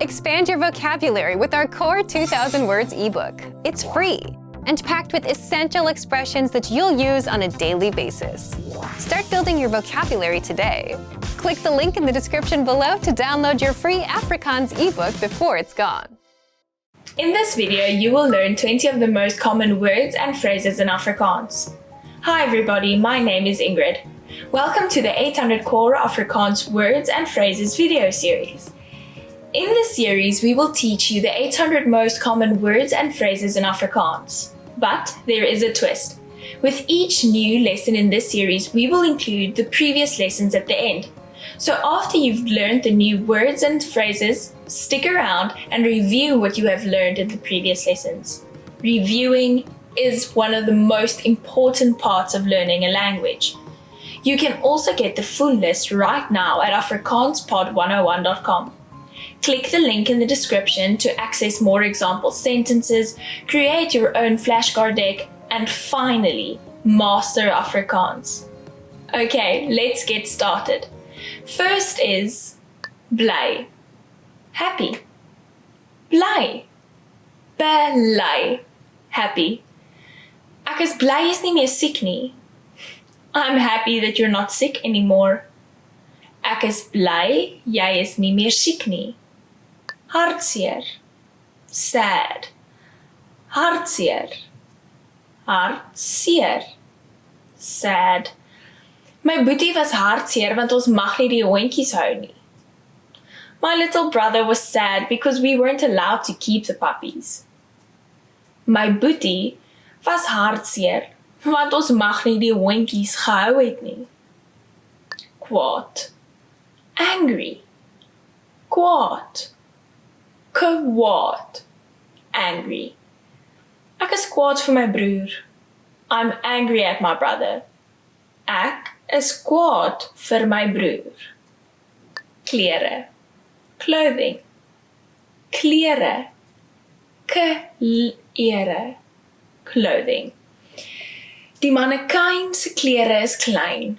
Expand your vocabulary with our Core 2000 Words ebook. It's free and packed with essential expressions that you'll use on a daily basis. Start building your vocabulary today. Click the link in the description below to download your free Afrikaans ebook before it's gone. In this video, you will learn 20 of the most common words and phrases in Afrikaans. Hi everybody, my name is Ingrid. Welcome to the 800 Core Afrikaans Words and Phrases video series. In this series, we will teach you the 800 most common words and phrases in Afrikaans. But there is a twist. With each new lesson in this series, we will include the previous lessons at the end. So after you've learned the new words and phrases, stick around and review what you have learned in the previous lessons. Reviewing is one of the most important parts of learning a language. You can also get the full list right now at afrikaanspod101.com. Click the link in the description to access more example sentences, create your own flashcard deck, and finally, master Afrikaans. Okay, let's get started. First is bly. Happy. Bly. Bly. Happy. Ek is bly is nie meer siek nie. I'm happy that you're not sick anymore. Ek is bly jy is nie meer siek nie. Hartseer. Sad. Hartseer. Hartseer. Sad. My boetie was hartseer want ons mag nie die hondjies hou nie. My little brother was sad because we weren't allowed to keep the puppies. My boetie was hartseer want ons mag nie die hondjies gehou het nie. Kwaad. Angry. Kwaad. Kwaad. Angry. Ek is kwaad vir my broer. I'm angry at my brother. Ek is kwaad vir my broer. Klere. Clothing. Klere. Klere. Clothing. Die mannequin se klere is klein.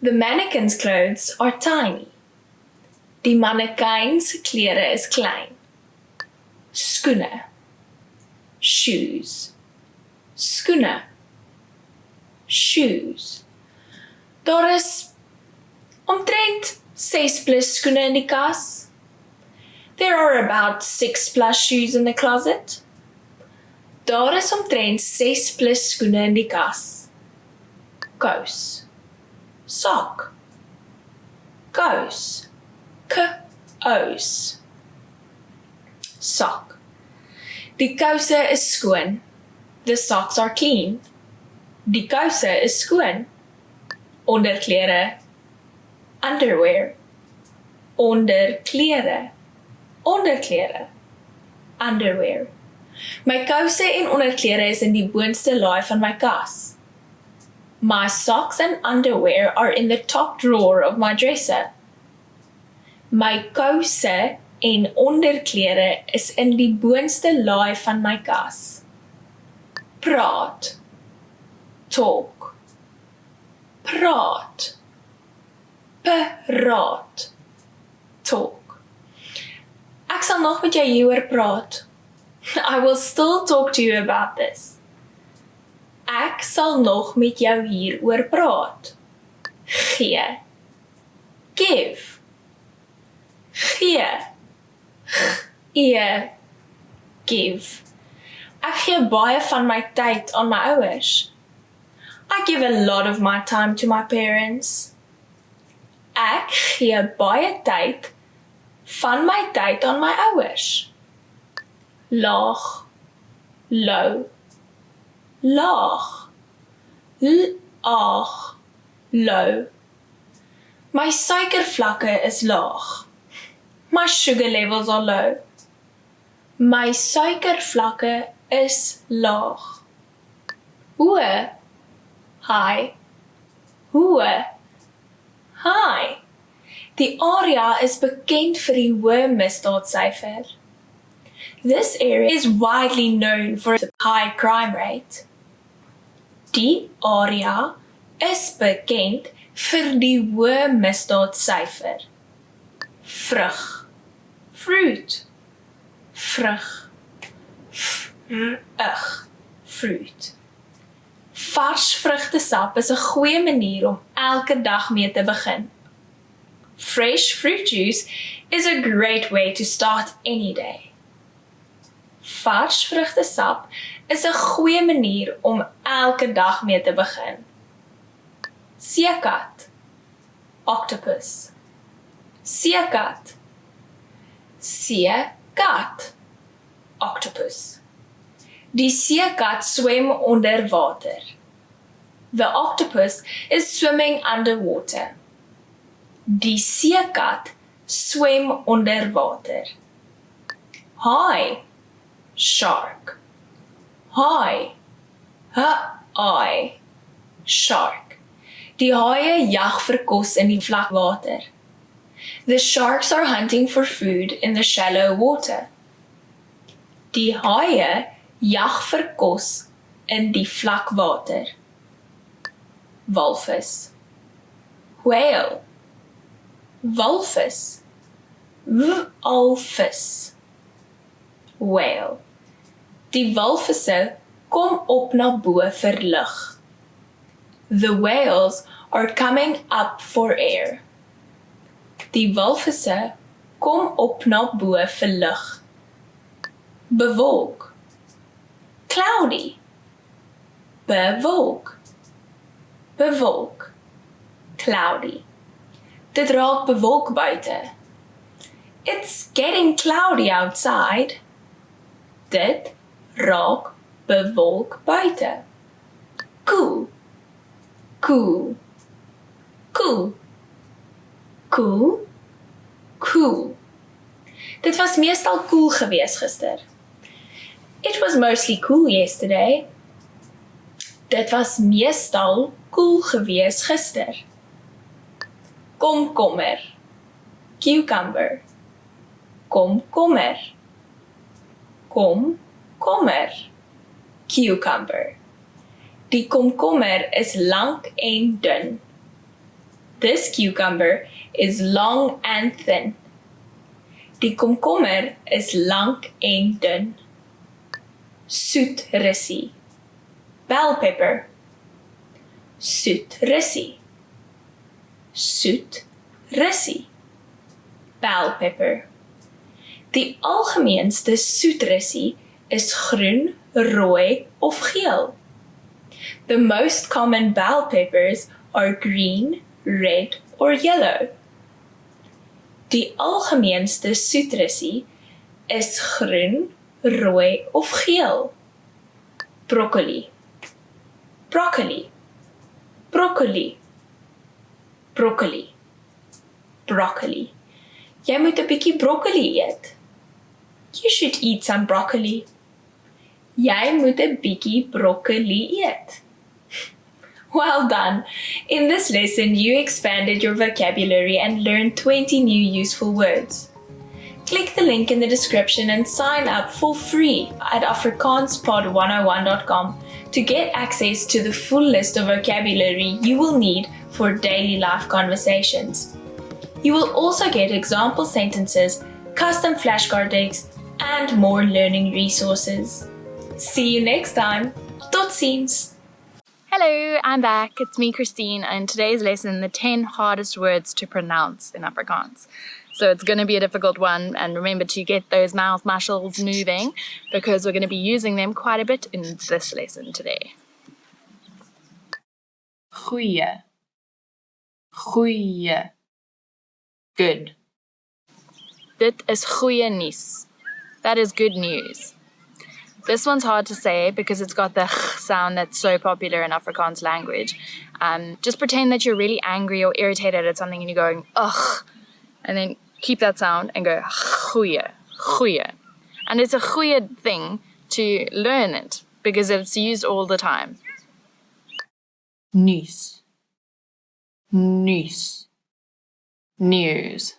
The mannequin's clothes are tiny. Die mannequin se klere is klein. Skoene. Shoes. Skoene. Shoes. Daar is omtrent 6 plus skoene in die kas. There are about 6 plus shoes in the closet. Daar is omtrent 6 plus skoene in die kas. Kous. Sock. Kous. Kous. Sock. Die kouse is skoon. The socks are clean. Die kouse is skoon. Onderklere. Underwear. Onderklere. Onderklere. Underwear. My kouse en onderklere is in die boonste laai van my kas. My socks and underwear are in the top drawer of my dresser. My kouse en onderklere is in die boonste laai van my kas. Praat. Talk. Praat. Praat. Talk. Ek sal nog met jou hieroor praat. I will still talk to you about this. Ek sal nog met jou hieroor praat. Gee. Give. Gee. Give. Ek gee baie van my tyd aan my ouers. I give a lot of my time to my parents. Ek gee baie tyd van my tyd aan my ouers. Laag. Low. Laag. Laag. Low. My suikervlakke is laag. My sugar levels are low. My suikervlakke is laag. Hoë. High. Hoë. High. Die area is bekend vir die hoë misdaadsyfer. This area is widely known for its high crime rate. Die area is bekend vir die hoë misdaadsyfer. Vrug. Fruit. vrug, fruit. Vars vrugtesap is 'n goeie manier om elke dag mee te begin. Fresh fruit juice is a great way to start any day. Vars vrugtesap is 'n goeie manier om elke dag mee te begin. Seekat, octopus. Seekat, seekat, octopus. Die seekat swem onder water. The octopus is swimming underwater. Die seekat swem onder water. Haai, shark. Haai, haai, shark. Die haie jag vir kos in die vlak water. The sharks are hunting for food in the shallow water. Die haie jag vir kos in die vlak water. Walvis. Whale. Walvis. Walvis. Whale. Die walvisse kom op na bo vir lug. The whales are coming up for air. Die walvisse kom op na bo vir lug. Bewolk. Cloudy. Bewolk. Bewolk. Cloudy. Dit raak bewolk buite. It's getting cloudy outside. Dit raak bewolk buite. Koel. Koel. Koel. Koel. Koel. Dit was meestal koel gewees gister. It was mostly cool yesterday. Dit was meestal koel gewees gister. Komkommer. Cucumber. Komkommer. Komkommer. Cucumber. Die komkommer is lank en dun. This cucumber is long and thin. Die komkommer is lank en dun. Soet russie. Bell pepper. Soet russie. Soet russie. Bell pepper. Die algemeenste soet russie is groen, rooi of geel. The most common bell peppers are green, red or yellow. Die algemeenste soet russie is groen, rooi of geel. Broccoli. Broccoli. Broccoli. Broccoli. Broccoli. Jy moet 'n bietjie broccoli eet. You should eat some broccoli. Jy moet 'n bietjie broccoli eet. Well done! In this lesson, you expanded your vocabulary and learned 20 new useful words. Click the link in the description and sign up for free at afrikaanspod101.com to get access to the full list of vocabulary you will need for daily life conversations. You will also get example sentences, custom flashcard decks, and more learning resources. See you next time. Tot ziens! Hello, I'm back. It's me, Christine, and today's lesson, the 10 hardest words to pronounce in Afrikaans. So it's going to be a difficult one, and remember to get those mouth muscles moving because we're going to be using them quite a bit in this lesson today. Goeie. Goeie. Good. Dit is goeie nuus. That is good news. This one's hard to say because it's got the ch sound that's so popular in Afrikaans language. Just pretend that you're really angry or irritated at something and you're going, ugh, and then keep that sound and go, goeie, goeie. And it's a goeie thing to learn it because it's used all the time. Nuus. Nuus. News.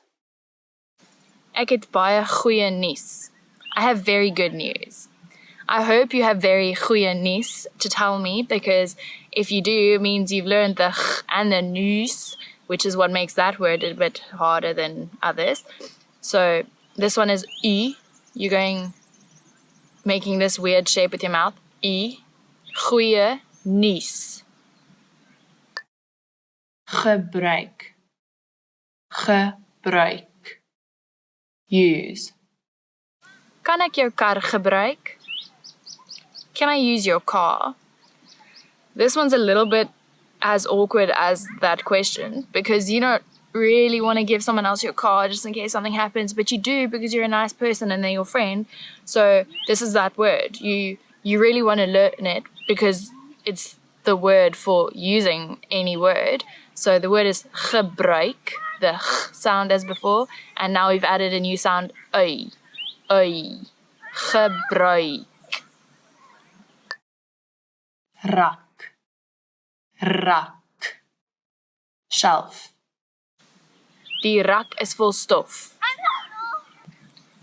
Ek het baie goeie nuus. I have very good news. I hope you have very goeie nuus to tell me because if you do, it means you've learned the ch and the nuus, which is what makes that word a bit harder than others. So this one is u. You're going making this weird shape with your mouth. I, goeie nuus. Gebruik. Gebruik. Use. Kan ek jou kar gebruik? Can I use your car? This one's a little bit as awkward as that question because you don't really want to give someone else your car just in case something happens, but you do because you're a nice person and they're your friend. So this is that word. You really want to learn it because it's the word for using any word. So the word is gebruik, the ch sound as before, and now we've added a new sound, ui, ui, gebruik. Rak, rak, shelf. Die rak is vol stof.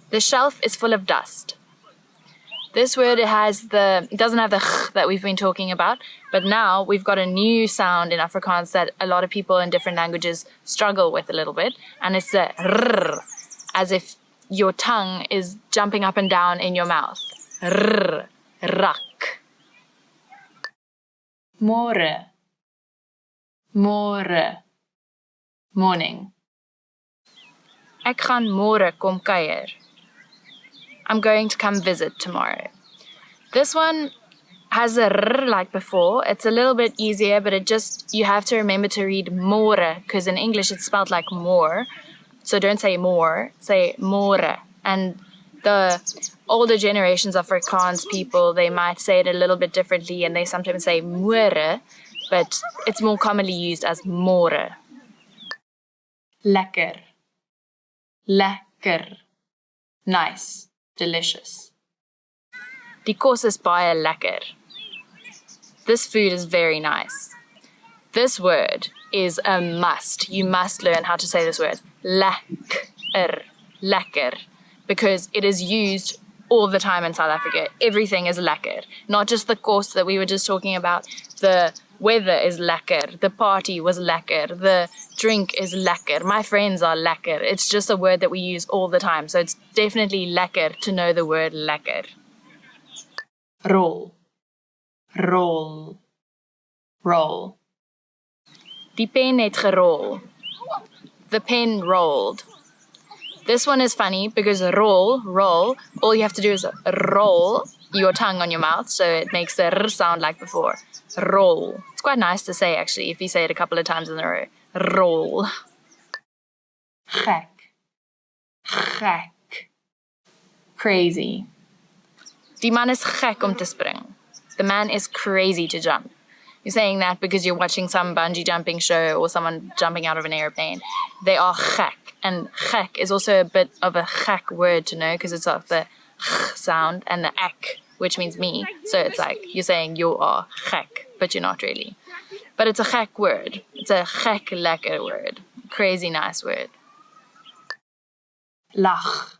The shelf is full of dust. This word it doesn't have the ch that we've been talking about, but now we've got a new sound in Afrikaans that a lot of people in different languages struggle with a little bit, and it's the rrr, as if your tongue is jumping up and down in your mouth. Rrr, rak. Môre, môre, morning. Ek gaan môre kom kuier. I'm going to come visit tomorrow. This one has a r like before. It's a little bit easier, but you have to remember to read môre, because in English it's spelled like more. So don't say more, say môre. And the older generations of Afrikaans people, they might say it a little bit differently, and they sometimes say môre, but it's more commonly used as môre. Lekker. Lekker. Nice. Delicious. Die kos is baie lekker. This food is very nice. This word is a must. You must learn how to say this word. Lekker. Lekker. Because it is used all the time in South Africa. Everything is lekker. Not just the kos that we were just talking about. The weather is lekker. The party was lekker. The drink is lekker. My friends are lekker. It's just a word that we use all the time. So it's definitely lekker to know the word lekker. Rol. Rol. Roll. Die pen het gerol. The pen rolled. This one is funny because roll, all you have to do is roll your tongue on your mouth, so it makes the r sound like before. Roll. It's quite nice to say, actually, if you say it a couple of times in a row. Roll. Gek. Gek. Crazy. Die man is gek om te spring. The man is crazy to jump. You're saying that because you're watching some bungee jumping show or someone jumping out of an airplane. They are gek. And gek is also a bit of a gek word to know because it's like the ch sound and the ek, which means me. So it's like you're saying you are gek, but you're not really. But it's a gek word. It's a gek lekker word. Crazy nice word. Lach.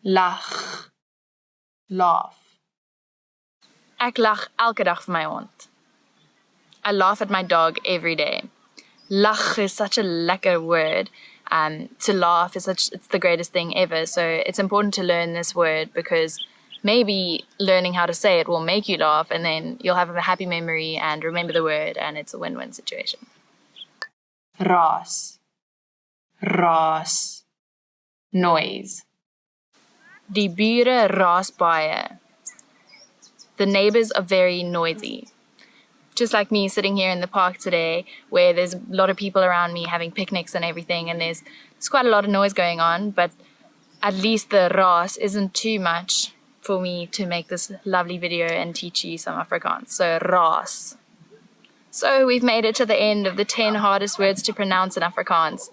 Lach. Laugh. Ek lag elke dag vir my hond. I laugh at my dog every day. Lach is such a lekker word. To laugh is it's the greatest thing ever. So it's important to learn this word because maybe learning how to say it will make you laugh and then you'll have a happy memory and remember the word and it's a win-win situation. Raas. Raas. Noise. Die bure raas baie. The neighbors are very noisy. Just like me sitting here in the park today where there's a lot of people around me having picnics and everything and there's quite a lot of noise going on, but at least the raas isn't too much for me to make this lovely video and teach you some Afrikaans. So raas. So we've made it to the end of the 10 hardest words to pronounce in Afrikaans.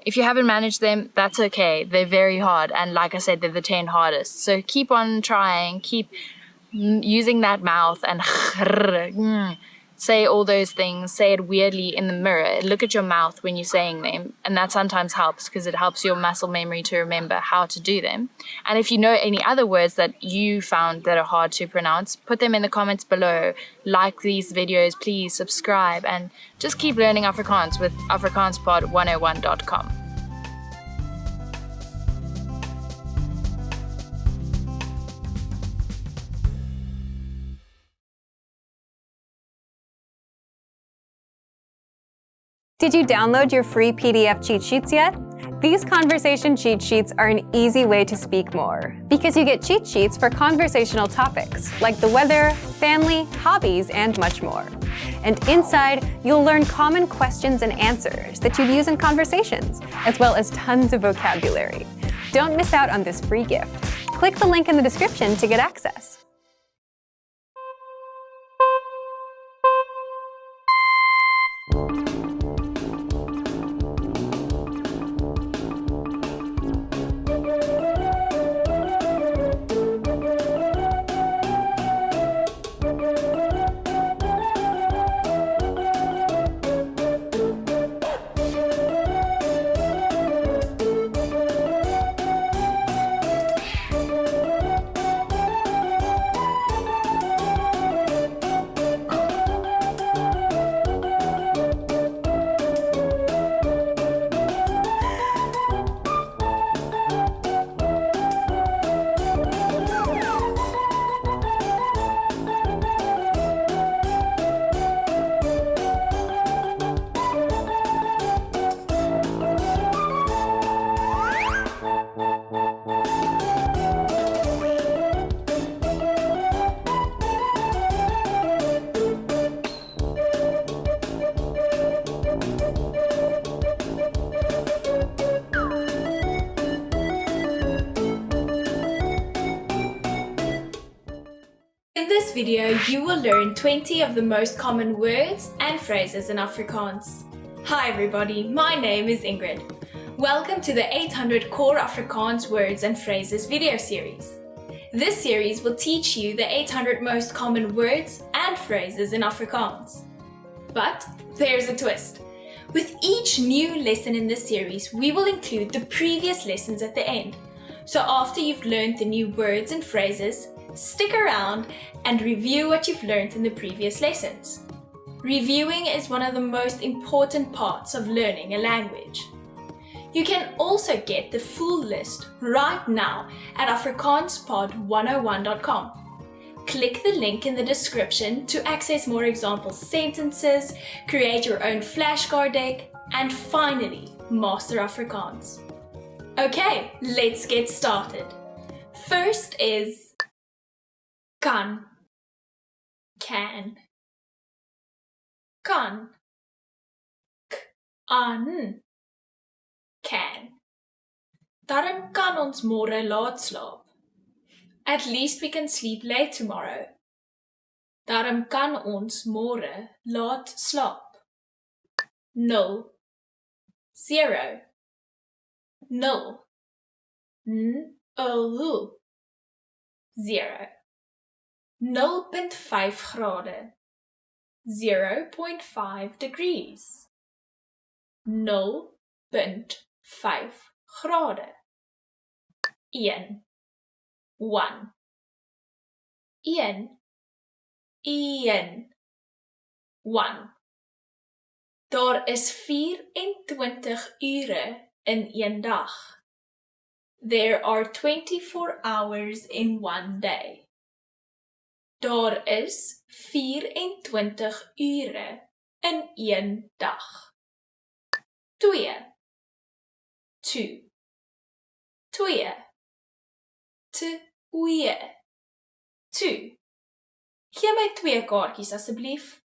If you haven't managed them, that's okay. They're very hard and like I said, they're the 10 hardest. So keep on trying, keep using that mouth and say all those things, say it weirdly in the mirror. Look at your mouth when you're saying them, and that sometimes helps because it helps your muscle memory to remember how to do them. And if you know any other words that you found that are hard to pronounce, put them in the comments below. Like these videos, please subscribe, and just keep learning Afrikaans with afrikaanspod101.com. Did you download your free PDF cheat sheets yet? These conversation cheat sheets are an easy way to speak more, because you get cheat sheets for conversational topics like the weather, family, hobbies, and much more. And inside, you'll learn common questions and answers that you'd use in conversations, as well as tons of vocabulary. Don't miss out on this free gift. Click the link in the description to get access. In this video, you will learn 20 of the most common words and phrases in Afrikaans. Hi everybody, my name is Ingrid. Welcome to the 800 Core Afrikaans Words and Phrases video series. This series will teach you the 800 most common words and phrases in Afrikaans. But there's a twist. With each new lesson in this series, we will include the previous lessons at the end. So after you've learned the new words and phrases, stick around and review what you've learned in the previous lessons. Reviewing is one of the most important parts of learning a language. You can also get the full list right now at afrikaanspod101.com. Click the link in the description to access more example sentences, create your own flashcard deck, and finally, master Afrikaans. Okay, let's get started. First is kan, can, kan, an, can. Daarom kan ons môre laat slaap. At least we can sleep late tomorrow. Daarom kan ons môre laat slaap. 0, 0, 0, 0, 0.5 grade, 0.5 degrees, 0.5 grade, 1, 1, 1. Daar is 24 ure in een dag. There are 24 hours in one day. Daar is 24 ure in een dag. 2, 2, 2, 2, 2. Gee my 2 kaartjies asseblief.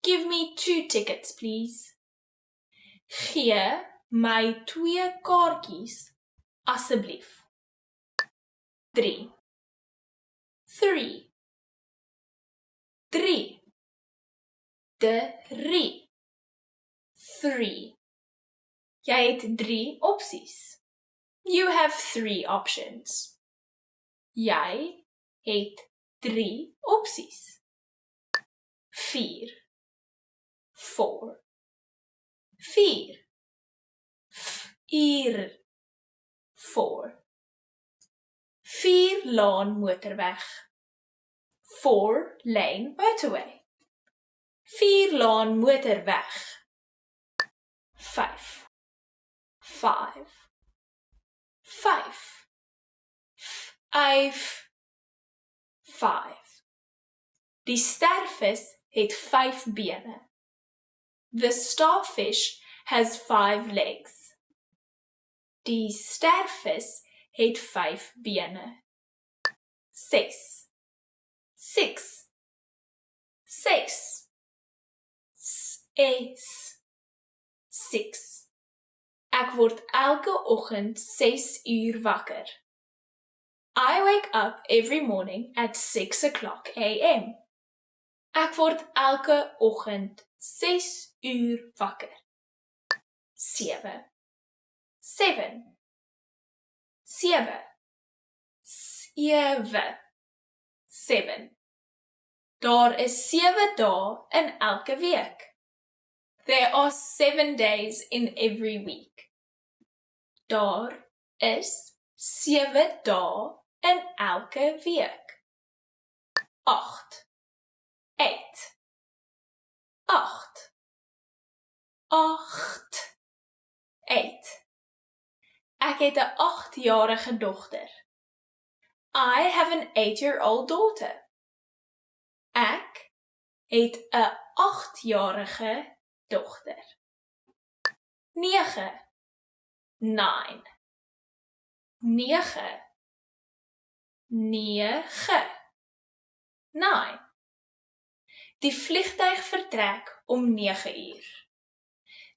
Give me 2 tickets, please. Gee my 2 kaartjies asseblief. 3, 3, 3, 3, 3. Jy het 3 opsies. You have 3 options. Jy het 3 opsies. 4, 4, 4, 4, 4. 4-laan motorweg. 4-lane motorway. 4-laan motorweg. 5, 5, 5, 5, 5. Die stervis het 5 bene. The starfish has 5 legs. Die stervis het 5 bene. 6. 6. 6. 6. Ek word elke oggend 6 uur wakker. I wake up every morning at 6 o'clock a.m. Ek word elke oggend 6 uur wakker. 7. 7. 7. 7. 7. Daar is 7 dae in elke week. There are 7 days in every week. Daar is 7 dae in elke week. 8. 8. 8. 8. 8. Ek het 'n 8-jarige dogter. I have an 8-year-old daughter. Ek het 'n 8-jarige dogter. 9. 9. 9. 9. 9. Die vliegtuig vertrek om 9 uur.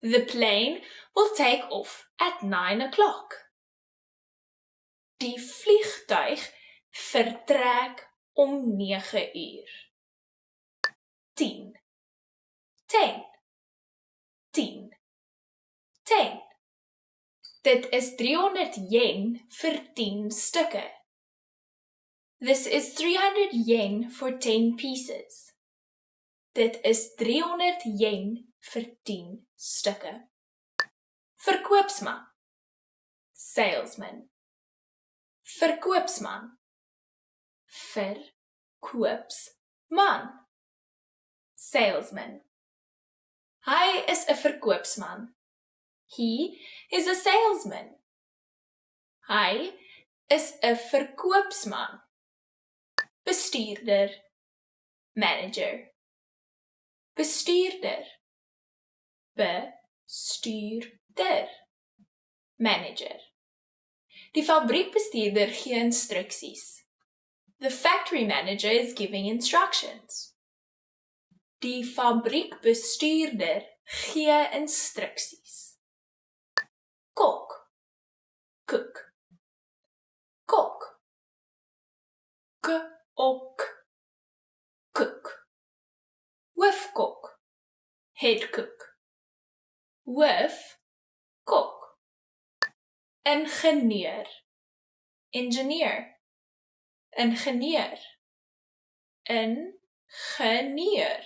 The plane will take off at 9 o'clock. Die vliegtuig vertrek om 9 uur. 10. 10. 10. 10. Dit is 300 yen vir 10 stukke. This is 300 yen for 10 pieces. Dit is 300 yen vir 10 stukke. Verkoopsman. Salesman. Verkoopsman. Verkoopsman. Salesman. Hy is 'n verkoopsman. He is a salesman. Hy is 'n verkoopsman. Bestuurder. Manager. Bestuurder. Bestuurder. Manager. Die fabriekbestuurder gee instruksies. The factory manager is giving instructions. Die fabriekbestuurder gee instruksies. Kok. Cook. Kok. K-ok. Cook. Hoofkok. Head cook. Hoofkok. Ingenieur. Engineer. Ingenieur. Ingenieur.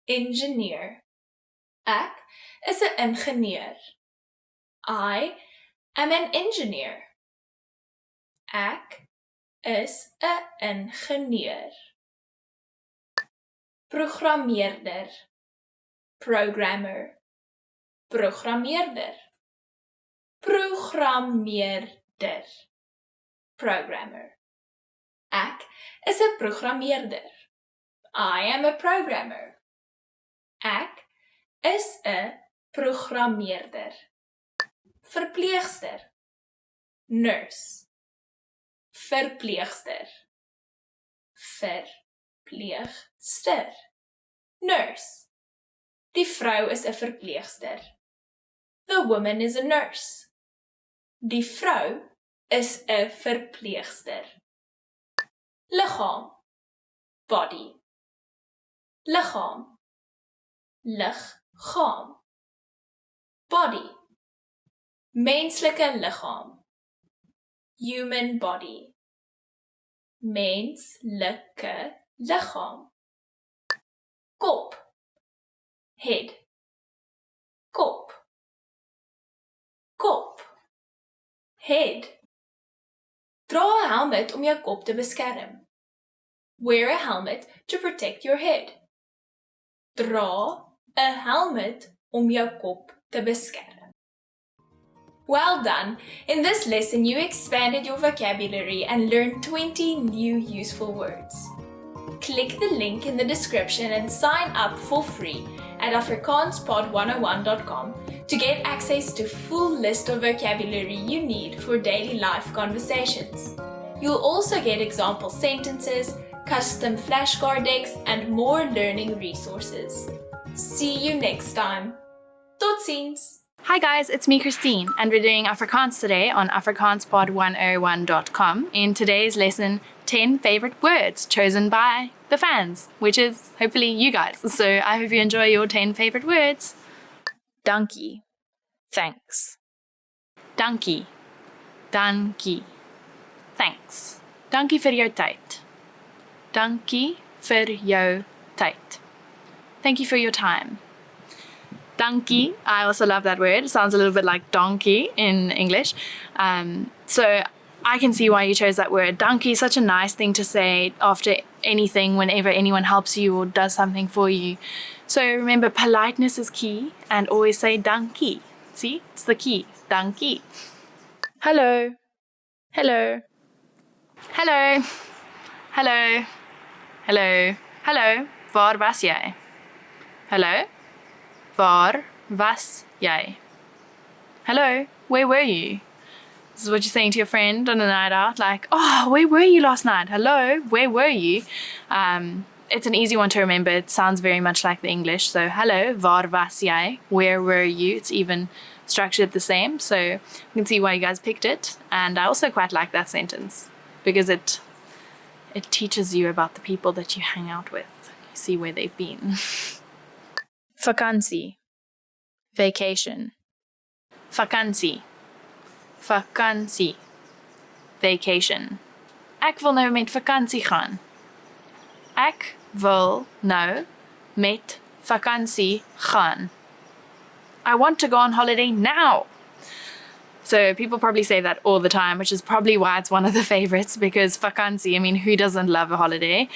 Engineer. Ek is 'n ingenieur. I am an engineer. Ek is 'n ingenieur. Programmeerder. Programmer. Programmeerder. Programmeerder. Programmer. Ek is 'n programmeerder. I am a programmer. Ek is 'n programmeerder. Verpleegster. Nurse. Verpleegster. Verpleegster. Nurse. Die vrou is 'n verpleegster. The woman is a nurse. Die vrou is 'n verpleegster. Liggaam. Body. Liggaam. Liggaam. Body. Menslike liggaam. Human body. Menslike liggaam. Kop. Head. Kop. Kop. Head. Dra 'n helmet om jou kop te beskerm. Wear a helmet to protect your head. Dra 'n helmet om jou kop te beskerm. Well done! In this lesson, you expanded your vocabulary and learned 20 new useful words. Click the link in the description and sign up for free at afrikaanspod101.com to get access to full list of vocabulary you need for daily life conversations. You'll also get example sentences, custom flashcard decks, and more learning resources. See you next time. Tot ziens! Hi guys, it's me Christine, and we're doing Afrikaans today on afrikaanspod101.com. In today's lesson, 10 favorite words chosen by the fans, which is hopefully you guys. So I hope you enjoy your 10 favorite words. Dankie, thanks. Dankie, dankie, thanks. Dankie vir jou tyd. Dankie vir jou tyd. Thank you for your time. Dankie, I also love that word. It sounds a little bit like donkey in English. So I can see why you chose that word. Dankie is such a nice thing to say after anything, whenever anyone helps you or does something for you. So remember, politeness is key, and always say dankie. See, it's the key. Dankie. Hello. Hello. Hello. Hello. Hello. Hello. Waar was jy? Hello. Waar was jy? Hello, where were you? This is what you're saying to your friend on a night out, like, oh, where were you last night? Hello, where were you? It's an easy one to remember. It sounds very much like the English. So, hello, waar was jy? Where were you? It's even structured the same. So you can see why you guys picked it. And I also quite like that sentence because it teaches you about the people that you hang out with. You see where they've been. Vakansie, vacation. Vakansie, vakansie, vacation. Ek wil nou met vakansie gaan. Ek wil nou met vakansie gaan. I want to go on holiday now. So people probably say that all the time, which is probably why it's one of the favorites, because vakansie, I mean, who doesn't love a holiday?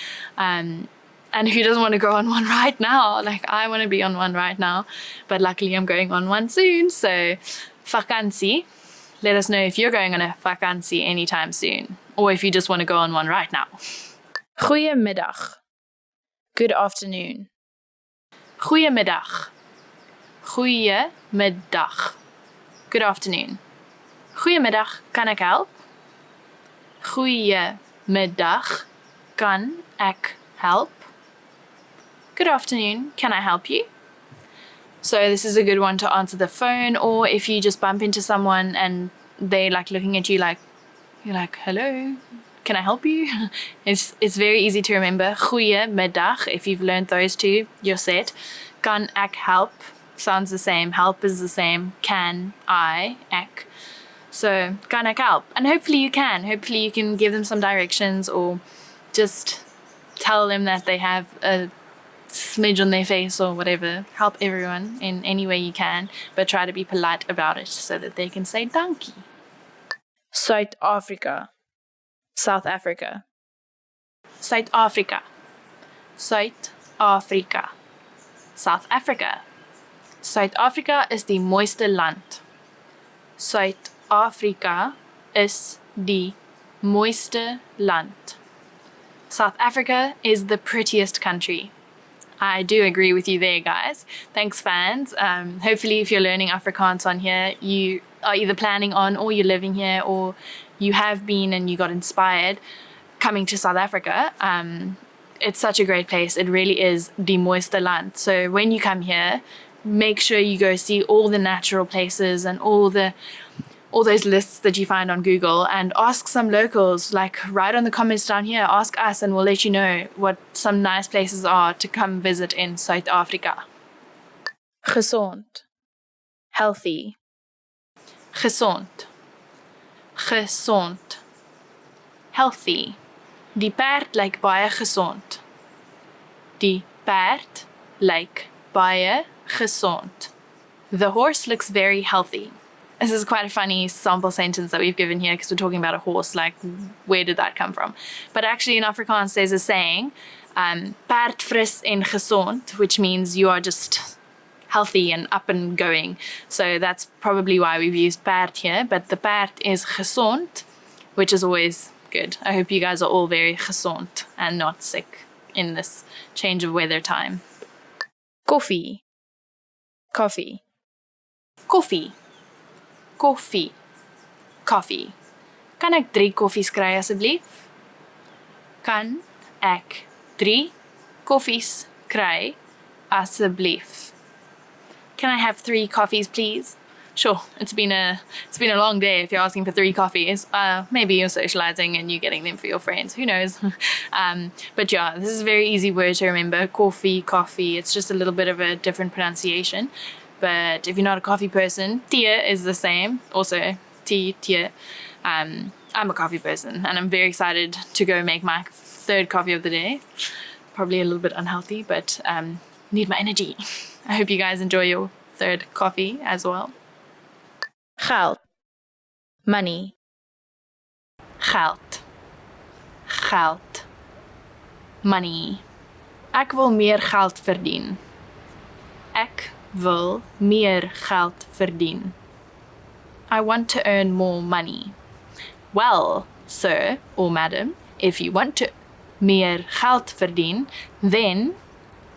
And who doesn't want to go on one right now? Like, I want to be on one right now, but luckily I'm going on one soon. So, vakansie. Let us know if you're going on a vakansie anytime soon, or if you just want to go on one right now. Goeiemiddag. Good afternoon. Goeiemiddag. Goeiemiddag. Good afternoon. Goeiemiddag, kan ek help? Goeiemiddag, kan ek help? Good afternoon, can I help you? So this is a good one to answer the phone, or if you just bump into someone and they're like looking at you like, you're like, hello, can I help you? It's very easy to remember. Goeiemiddag, if you've learned those two, you're set. Kan ek help sounds the same. Help is the same. Can I, ek. So kan ek help? And hopefully you can. Hopefully you can give them some directions, or just tell them that they have a smidge on their face or whatever. Help everyone in any way you can, but try to be polite about it so that they can say dankie. South Africa. South Africa. South Africa. South Africa. South Africa. South Africa is die mooiste land. South Africa is die mooiste land. South Africa is the prettiest country. I do agree with you there, guys. Thanks, fans. Hopefully, if you're learning Afrikaans on here, you are either planning on, or you're living here, or you have been and you got inspired coming to South Africa. It's such a great place. It really is die mooiste land. So when you come here, make sure you go see all the natural places and all those lists that you find on Google, and ask some locals, like write on the comments down here, ask us, and we'll let you know what some nice places are to come visit in South Africa. Gezond. Healthy. Gezond. Gezond. Healthy. Die perd lyk baie gesond. Die perd lyk baie gesond. The horse looks very healthy. This is quite a funny sample sentence that we've given here because we're talking about a horse, like where did that come from? But actually in Afrikaans there's a saying, perd fris en gesond, which means you are just healthy and up and going. So that's probably why we've used perd here, but the perd is gesond, which is always good. I hope you guys are all very gesond and not sick in this change of weather time. Koffie. Coffee. Koffie. Koffie. Coffee. Kan ek 3 koffies kry asseblief? Kan ek 3 koffies kry asseblief? Can I have 3 coffees, please? Sure, it's been a long day if you're asking for 3 coffees. Maybe you're socializing and you're getting them for your friends. Who knows? But yeah, this is a very easy word to remember. Coffee, coffee. It's just a little bit of a different pronunciation. But if you're not a coffee person, tea is the same. Also, tea. I'm a coffee person, and I'm very excited to go make my 3rd coffee of the day. Probably a little bit unhealthy, but need my energy. I hope you guys enjoy your 3rd coffee as well. Geld. Money. Geld. Geld. Money. Ek wil meer geld verdien. Ek wil meer geld verdien. I want to earn more money. Well, sir or madam, if you want to meer geld verdien, then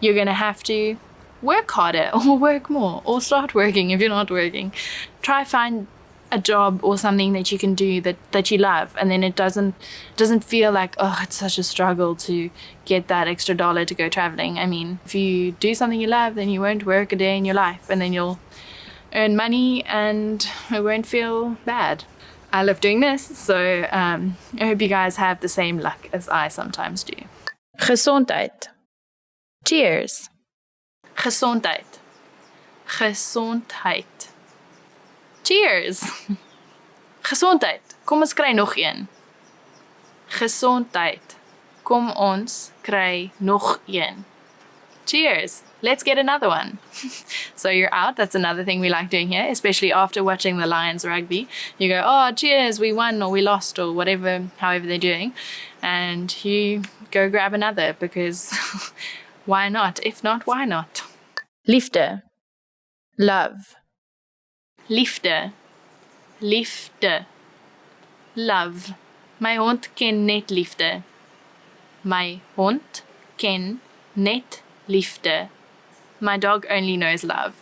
you're going to have to work harder or work more or start working if you're not working. Try find a job or something that you can do that you love, and then it doesn't feel like, oh, it's such a struggle to get that extra dollar to go traveling. I mean, if you do something you love, then you won't work a day in your life, and then you'll earn money and it won't feel bad. I love doing this, so I hope you guys have the same luck as I sometimes do. Gesondheid. Cheers. Gesondheid. Gesondheid. Cheers. Gesondheid. Kom ons kry nog een. Gesondheid. Kom ons kry nog een. Cheers. Let's get another one. So you're out. That's another thing we like doing here, especially after watching the Lions rugby. You go, oh, cheers, we won or we lost or whatever, however they're doing. And you go grab another because why not? If not, why not? Liefde. Love. Liefde. Liefde. Love. My hond ken net liefde. My hond ken net liefde. My dog only knows love.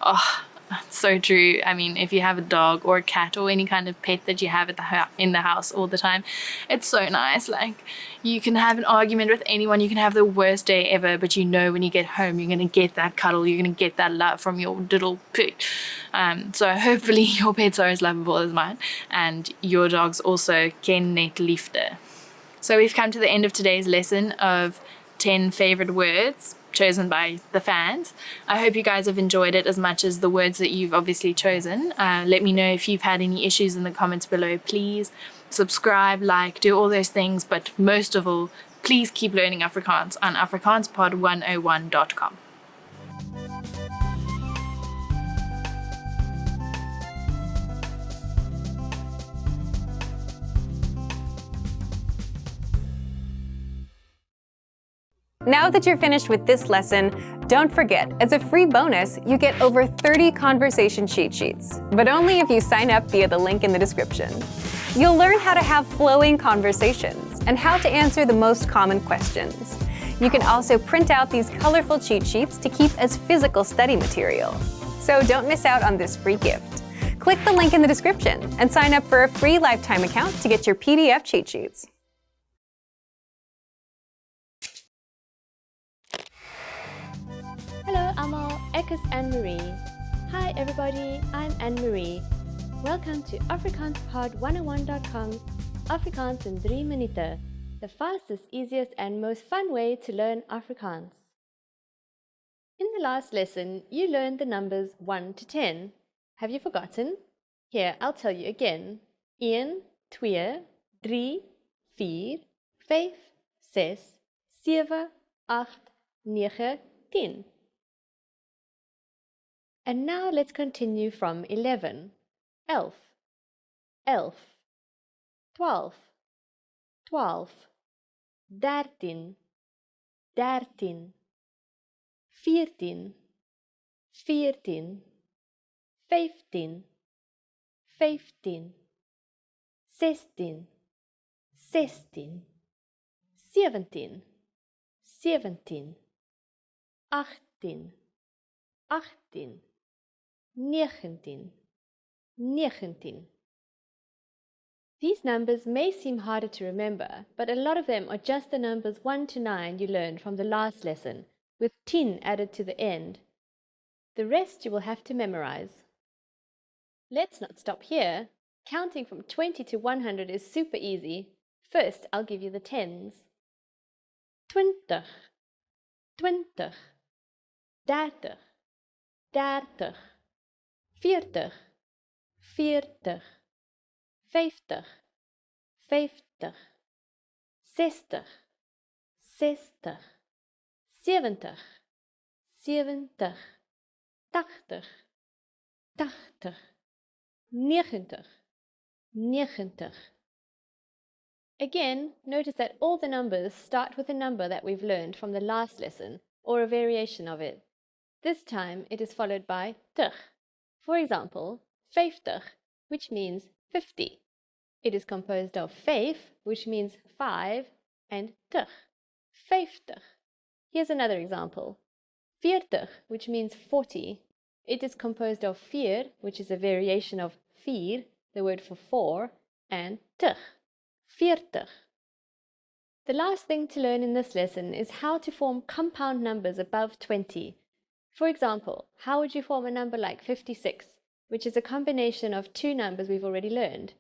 Oh, that's so true. I mean, if you have a dog or a cat or any kind of pet that you have at in the house all the time, it's so nice. Like, you can have an argument with anyone, you can have the worst day ever, but you know when you get home, you're going to get that cuddle, you're going to get that love from your little pet. So hopefully your pets are as lovable as mine, and your dogs also ken net liefde. So we've come to the end of today's lesson of 10 favorite words chosen by the fans. I hope you guys have enjoyed it as much as the words that you've obviously chosen. Let me know if you've had any issues in the comments below. Please subscribe, like, do all those things, but most of all, please keep learning Afrikaans on afrikaanspod101.com. Now that you're finished with this lesson, don't forget, as a free bonus, you get over 30 conversation cheat sheets, but only if you sign up via the link in the description. You'll learn how to have flowing conversations and how to answer the most common questions. You can also print out these colorful cheat sheets to keep as physical study material. So don't miss out on this free gift. Click the link in the description and sign up for a free lifetime account to get your PDF cheat sheets. Hallo allemaal, ek is Anne-Marie. Hi everybody, I'm Anne-Marie. Welcome to AfrikaansPod101.com's Afrikaans in 3 minuten, the fastest, easiest and most fun way to learn Afrikaans. In the last lesson, you learned the numbers 1 to 10. Have you forgotten? Here, I'll tell you again. 1, 2, 3, 4, 5, 6, 7, 8, 9, 10. And now let's continue from 11. 11, 11, 12, 12, 13, 13, 14, 14, 15, 15, 16, 16, 17, 17, 18, 18, 19, 19. These numbers may seem harder to remember, but a lot of them are just the numbers 1 to 9 you learned from the last lesson, with 10 added to the end. The rest you will have to memorize. Let's not stop here. Counting from 20 to 100 is super easy. First, I'll give you the tens. 20, 20, 30, 30, 40, 40, 50, 50, 60, 60, 70, 70, 80, 80, 90, 90. Again, notice that all the numbers start with a number that we've learned from the last lesson, or a variation of it. This time it is followed by tig. For example, 50, which means 50. It is composed of 5, which means 5, and tig, 50. Here's another example. 40, which means 40. It is composed of 4, which is a variation of 4, the word for 4, and tig, 40. The last thing to learn in this lesson is how to form compound numbers above 20. For example, how would you form a number like 56, which is a combination of two numbers we've already learned?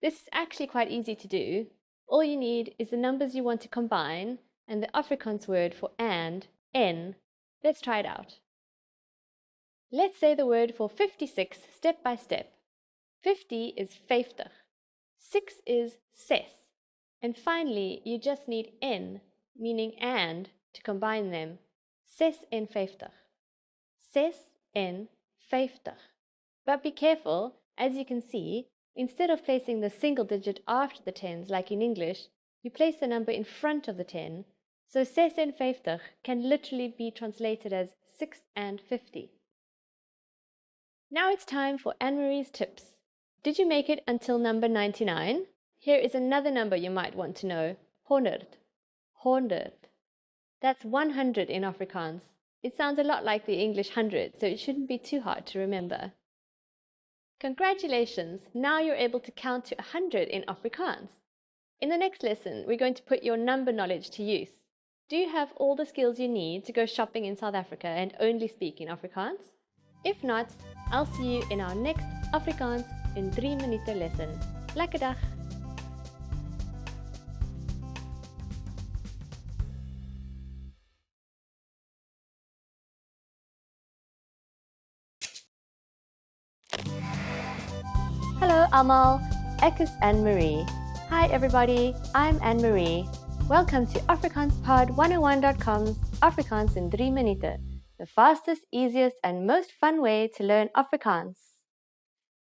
This is actually quite easy to do. All you need is the numbers you want to combine and the Afrikaans word for and, n. Let's try it out. Let's say the word for 56 step by step. 50 is 50. 6 is ses. And finally, you just need n, meaning and, to combine them. Ses en 50. Ses en 50. But be careful, as you can see, instead of placing the single digit after the tens like in English, you place the number in front of the 10. So ses en 50 can literally be translated as 6 and 50. Now it's time for Anne-Marie's tips. Did you make it until number 99? Here is another number you might want to know. 100. 100. That's 100 in Afrikaans. It sounds a lot like the English 100, so it shouldn't be too hard to remember. Congratulations! Now you're able to count to 100 in Afrikaans. In the next lesson, we're going to put your number knowledge to use. Do you have all the skills you need to go shopping in South Africa and only speak in Afrikaans? If not, I'll see you in our next Afrikaans in 3 minuten lesson. Lekker dag! Hello allemaal, ek is Anne-Marie. Hi everybody, I'm Anne-Marie. Welcome to AfrikaansPod101.com's Afrikaans in 3 minuten, the fastest, easiest and most fun way to learn Afrikaans.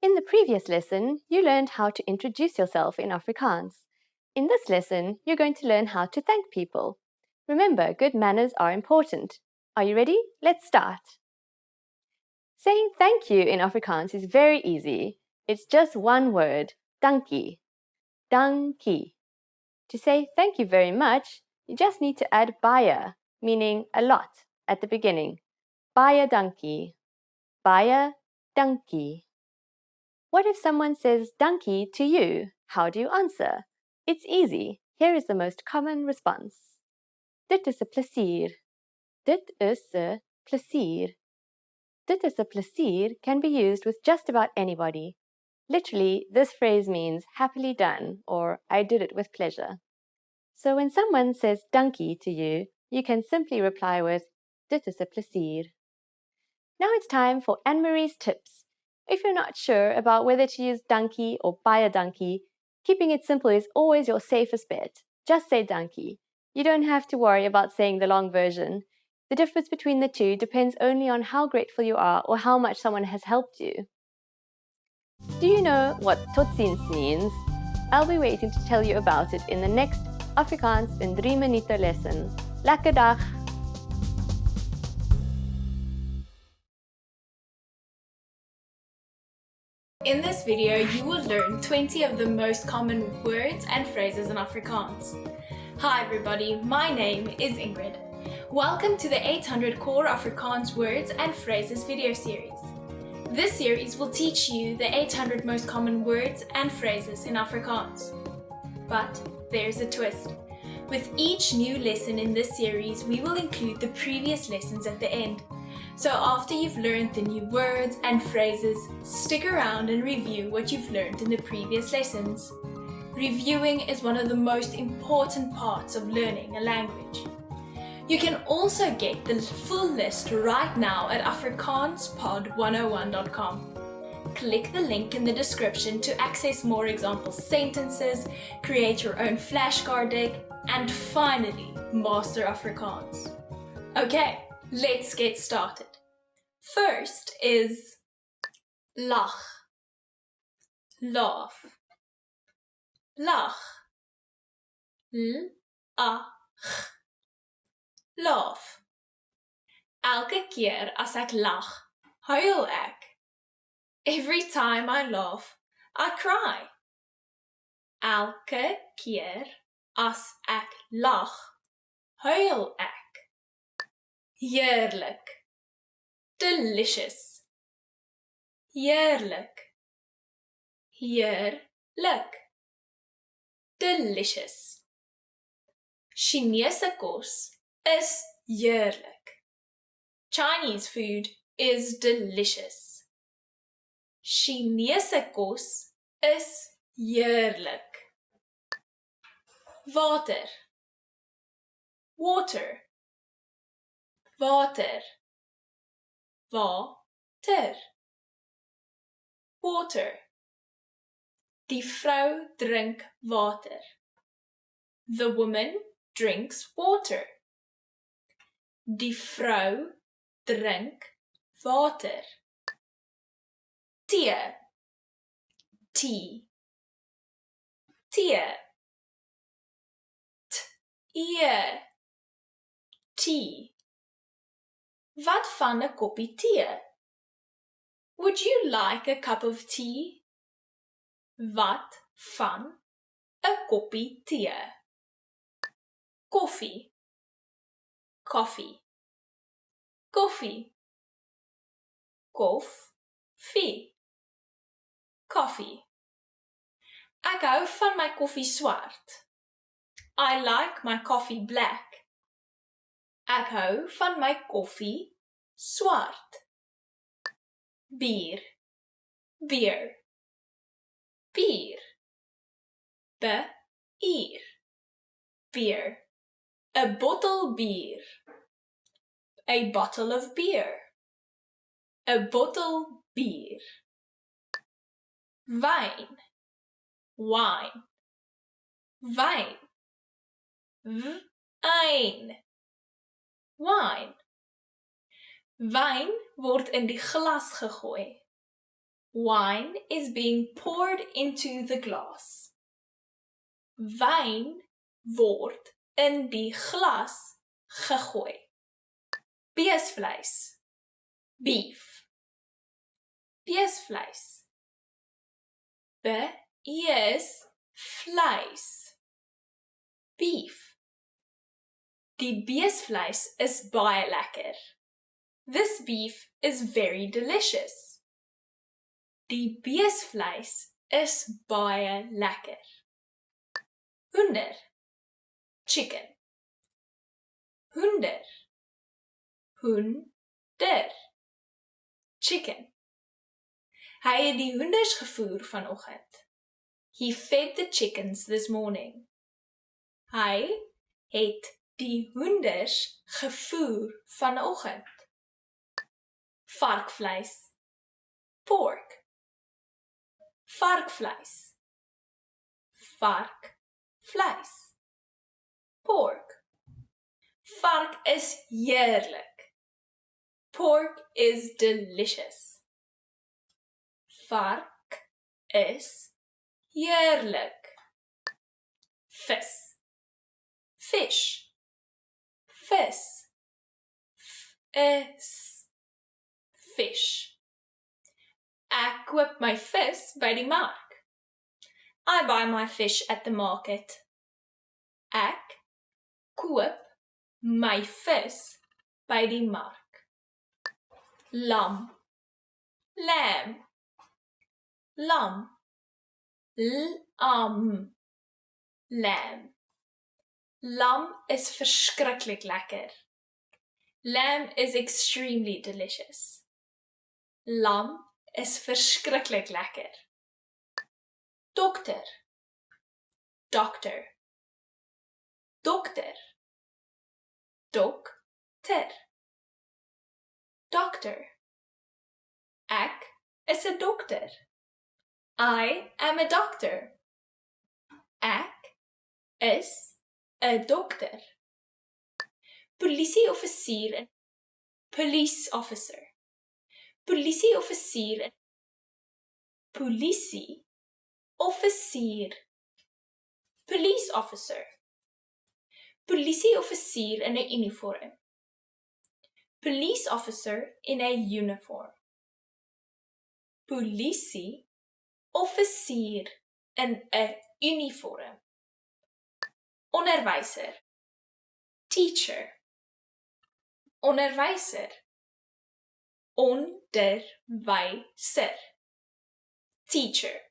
In the previous lesson, you learned how to introduce yourself in Afrikaans. In this lesson, you're going to learn how to thank people. Remember, good manners are important. Are you ready? Let's start. Saying thank you in Afrikaans is very easy. It's just one word, dankie. Dankie. To say thank you very much, you just need to add baie, meaning a lot, at the beginning. Baie dankie. Baie dankie. What if someone says dankie to you? How do you answer? It's easy. Here is the most common response. Dit is 'n plesier. Dit is 'n plesier. Dit is 'n plesier can be used with just about anybody. Literally, this phrase means happily done or I did it with pleasure. So when someone says dankie to you, you can simply reply with dit is 'n plesier. Now it's time for Anne-Marie's tips. If you're not sure about whether to use dankie or baie dankie, keeping it simple is always your safest bet. Just say dankie. You don't have to worry about saying the long version. The difference between the two depends only on how grateful you are or how much someone has helped you. Do you know what totsiens means? I'll be waiting to tell you about it in the next Afrikaans in 3 minuten lesson. Lekker dag! In this video, you will learn 20 of the most common words and phrases in Afrikaans. Hi everybody, my name is Ingrid. Welcome to the 800 Core Afrikaans Words and Phrases video series. This series will teach you the 800 most common words and phrases in Afrikaans. But there's a twist. With each new lesson in this series, we will include the previous lessons at the end. So after you've learned the new words and phrases, stick around and review what you've learned in the previous lessons. Reviewing is one of the most important parts of learning a language. You can also get the full list right now at afrikaanspod101.com. Click the link in the description to access more example sentences, create your own flashcard deck, and finally master Afrikaans. Okay, let's get started. First is lag, laugh, lag, l-a-g, laugh. Elke keer as ek lag, huil ek. Every time I laugh, I cry. Elke keer as ek lag, huil ek. Heerlik, delicious. Heerlik, heerlik, delicious. Chinese kos is heerlik. Chinese food is delicious. Chinese kos is heerlik. Water, water, water, water, water. Die vrou drink water. The woman drinks water. Die vrou drink water. Tee, tea, tee, t-ee, tea. Wat van 'n koppie tee? Would you like a cup of tea? Wat van 'n koppie tee? Koffie, coffee, koffie, koffie, coffee. Ek hou van my koffie swart. I like my coffee black. Ek hou van my koffie swart. Bier, beer, bier, bier, beer. A bottle beer, a bottle of beer, a bottle beer. Wyn, wine, wyn, wyn, wine. Wyn word in die glas gegooi. Wine is being poured into the glass. Wyn word in die glas gegooi. Beesvleis, beef, beesvleis, beesvleis, beef. Die beesvleis is baie lekker. This beef is very delicious. Die beesvleis is baie lekker. Hoender, chicken. Hoender, hoender, chicken. Hy het die hoenders gevoer vanoggend. He fed the chickens this morning. Hy het die hoenders gevoer vanoggend. Varkvleis, pork. Varkvleis, varkvleis, pork. Vark is heerlik. Pork is delicious. Vark is heerlik. Vis, fish, vis, is, fish. Ek koop my vis by die mark. I buy my fish at the market. Ek koop my vis by die mark. Lam, lamb, lam, lam, lamb. Lam is verskriklik lekker. Lamb is extremely delicious. Lam is verskriklik lekker. Dokter, doctor, dokter, dokter, doctor. Ek is 'n dokter. I am a doctor. Ek is 'n dokter. Polisieoffisier en police officer. Polisieoffisier en polisieoffisier. Police officer. Polisieoffisier in 'n uniform. Police officer in 'n uniform. Polisieoffisier in 'n uniform. Onderwyser. Teacher. Onderwyser. Onderwyser. Teacher.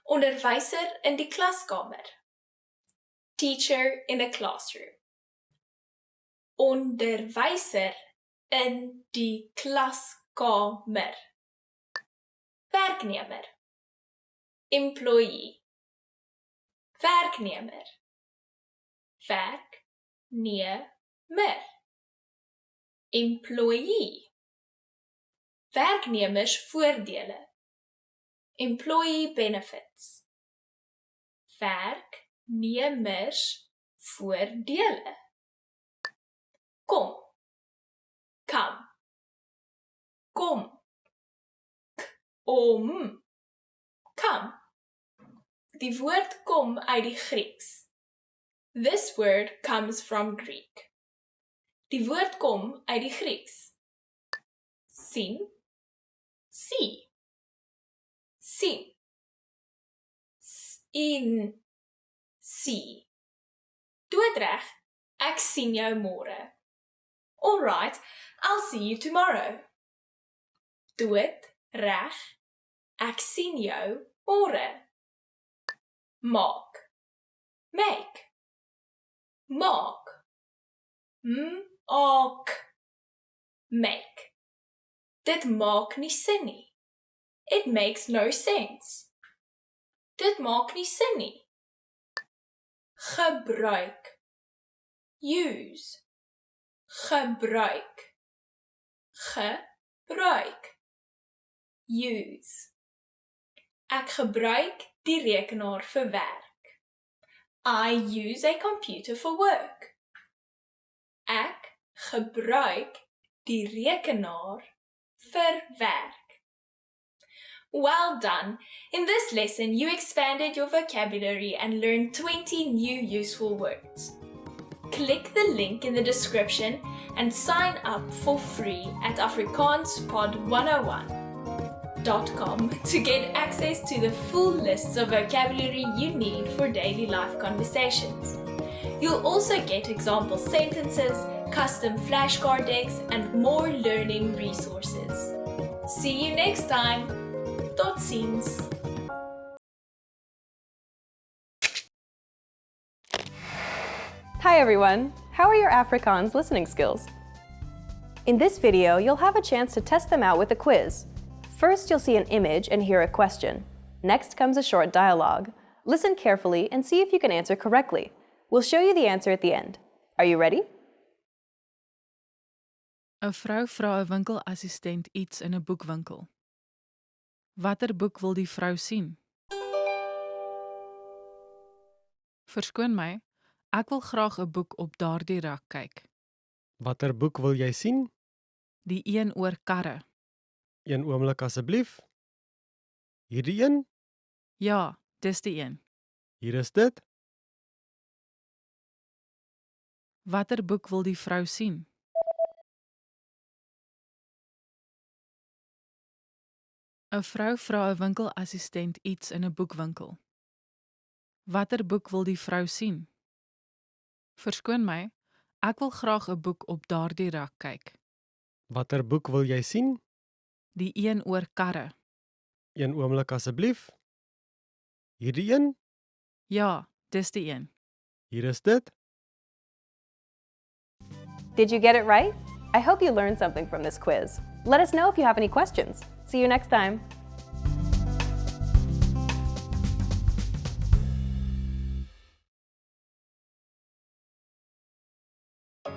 Onderwyser in die klaskamer. Teacher in the classroom. Onderwyser in die klaskamer. Werknemer. Employee. Werknemer. Werknemer. Employee. Werknemersvoordele. Employee benefits. Werknemersvoordele. Kom. Come. Kom. Om. Come. Die woord kom uit die Grieks. This word comes from Greek. Die woord kom uit die Grieks. Sien. See. Sien. In. See. Doodreg, ek sien jou môre. All right, I'll see you tomorrow. Doodreg, ek sien jou môre. Maak. Make. Maak. Maak. Make. Dit maak nie sin nie. It makes no sense. Dit maak nie sin nie. Gebruik. Use. Gebruik. Gebruik. Use. Ek gebruik die rekenaar vir werk. I use a computer for work. Ek gebruik die rekenaar vir werk. Well done! In this lesson, you expanded your vocabulary and learned 20 new useful words. Click the link in the description and sign up for free at afrikaanspod101.com to get access to the full lists of vocabulary you need for daily life conversations. You'll also get example sentences, custom flashcard decks, and more learning resources. See you next time! Tot ziens! Hi everyone! How are your Afrikaans listening skills? In this video, you'll have a chance to test them out with a quiz. First, you'll see an image and hear a question. Next comes a short dialogue. Listen carefully and see if you can answer correctly. We'll show you the answer at the end. Are you ready? 'n Vrou vra 'n winkelassistent iets in 'n boekwinkel. Watter boek wil die vrou sien? Verskoon my, ek wil graag 'n boek op daardie rak kyk. Watter boek wil jy sien? Die een oor karre. Een oomblik asseblief. Hierdie een? Ja, dis die een. Hier is dit. Watter boek wil die vrou sien? 'n Vrou vra 'n winkelassistent iets in 'n boekwinkel. Watter boek wil die vrou sien? Verskoon my, Ek wil graag 'n boek op daardie rak kyk. Watter boek wil jy sien? Die een oor karre. Een oomblik asseblief. Hierdie een? Ja, dis die een. Hier is dit. Did you get it right? I hope you learned something from this quiz. Let us know if you have any questions. See you next time.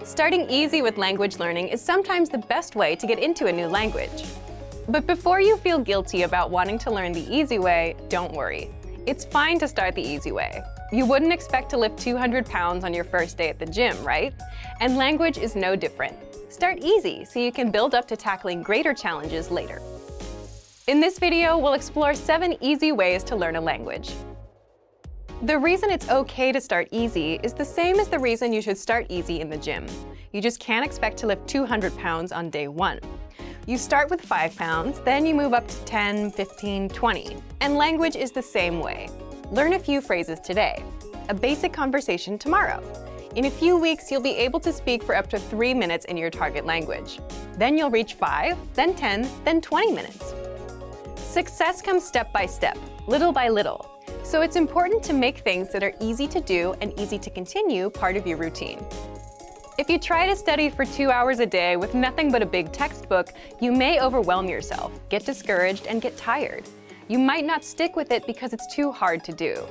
Starting easy with language learning is sometimes the best way to get into a new language. But before you feel guilty about wanting to learn the easy way, don't worry. It's fine to start the easy way. You wouldn't expect to lift 200 pounds on your first day at the gym, right? And language is no different. Start easy so you can build up to tackling greater challenges later. In this video, we'll explore 7 easy ways to learn a language. The reason it's okay to start easy is the same as the reason you should start easy in the gym. You just can't expect to lift 200 pounds on day 1. You start with 5 pounds, then you move up to 10, 15, 20. And language is the same way. Learn a few phrases today, a basic conversation tomorrow. In a few weeks, you'll be able to speak for up to 3 minutes in your target language. Then you'll reach 5, then 10, then 20 minutes. Success comes step by step, little by little. So it's important to make things that are easy to do and easy to continue part of your routine. If you try to study for 2 hours a day with nothing but a big textbook, you may overwhelm yourself, get discouraged, and get tired. You might not stick with it because it's too hard to do.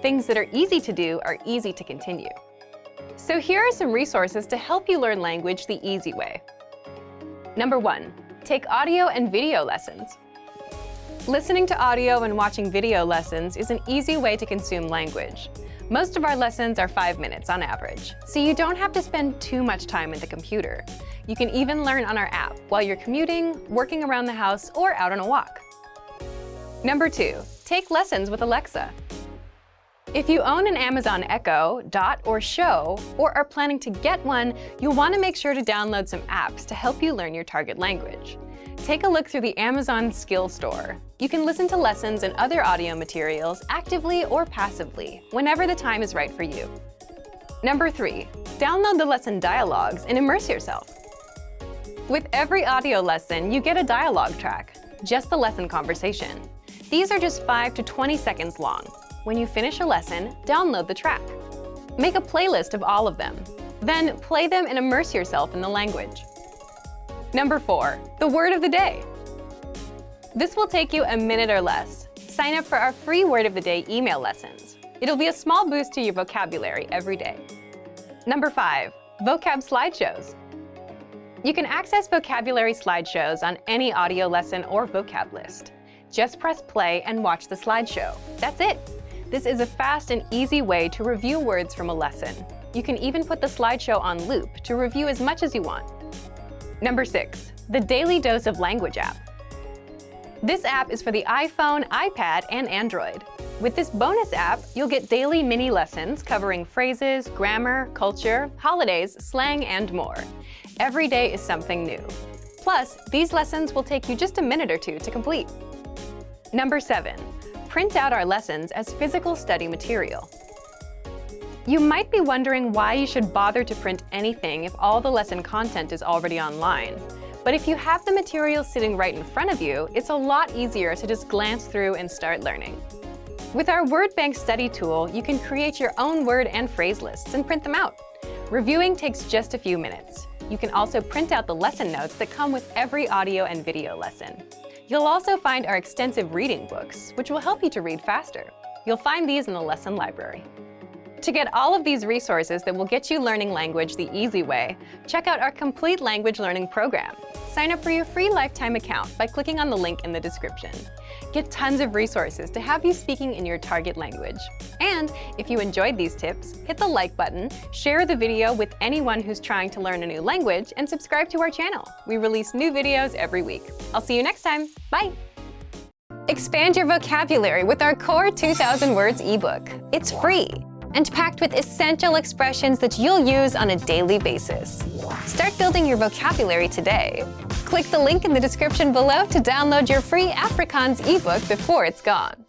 Things that are easy to do are easy to continue. So here are some resources to help you learn language the easy way. Number 1, take audio and video lessons. Listening to audio and watching video lessons is an easy way to consume language. Most of our lessons are 5 minutes on average, so you don't have to spend too much time at the computer. You can even learn on our app while you're commuting, working around the house, or out on a walk. Number 2, take lessons with Alexa. If you own an Amazon Echo, Dot, or Show, or are planning to get one, you'll want to make sure to download some apps to help you learn your target language. Take a look through the Amazon Skill Store. You can listen to lessons and other audio materials actively or passively, whenever the time is right for you. Number 3, download the lesson dialogues and immerse yourself. With every audio lesson, you get a dialogue track, just the lesson conversation. These are just 5 to 20 seconds long. When you finish a lesson, download the track. Make a playlist of all of them. Then play them and immerse yourself in the language. Number 4, the word of the day. This will take you a minute or less. Sign up for our free Word of the Day email lessons. It'll be a small boost to your vocabulary every day. Number 5, vocab slideshows. You can access vocabulary slideshows on any audio lesson or vocab list. Just press play and watch the slideshow. That's it. This is a fast and easy way to review words from a lesson. You can even put the slideshow on loop to review as much as you want. Number 6, the Daily Dose of Language app. This app is for the iPhone, iPad, and Android. With this bonus app, you'll get daily mini lessons covering phrases, grammar, culture, holidays, slang, and more. Every day is something new. Plus, these lessons will take you just a minute or 2 to complete. Number 7, print out our lessons as physical study material. You might be wondering why you should bother to print anything if all the lesson content is already online. But if you have the material sitting right in front of you, it's a lot easier to just glance through and start learning. With our word bank study tool, you can create your own word and phrase lists and print them out. Reviewing takes just a few minutes. You can also print out the lesson notes that come with every audio and video lesson. You'll also find our extensive reading books, which will help you to read faster. You'll find these in the lesson library. To get all of these resources that will get you learning language the easy way, check out our complete language learning program. Sign up for your free lifetime account by clicking on the link in the description. Get tons of resources to have you speaking in your target language. And if you enjoyed these tips, hit the like button, share the video with anyone who's trying to learn a new language, and subscribe to our channel. We release new videos every week. I'll see you next time. Bye! Expand your vocabulary with our Core 2000 Words ebook. It's free and packed with essential expressions that you'll use on a daily basis. Start building your vocabulary today. Click the link in the description below to download your free Afrikaans ebook before it's gone.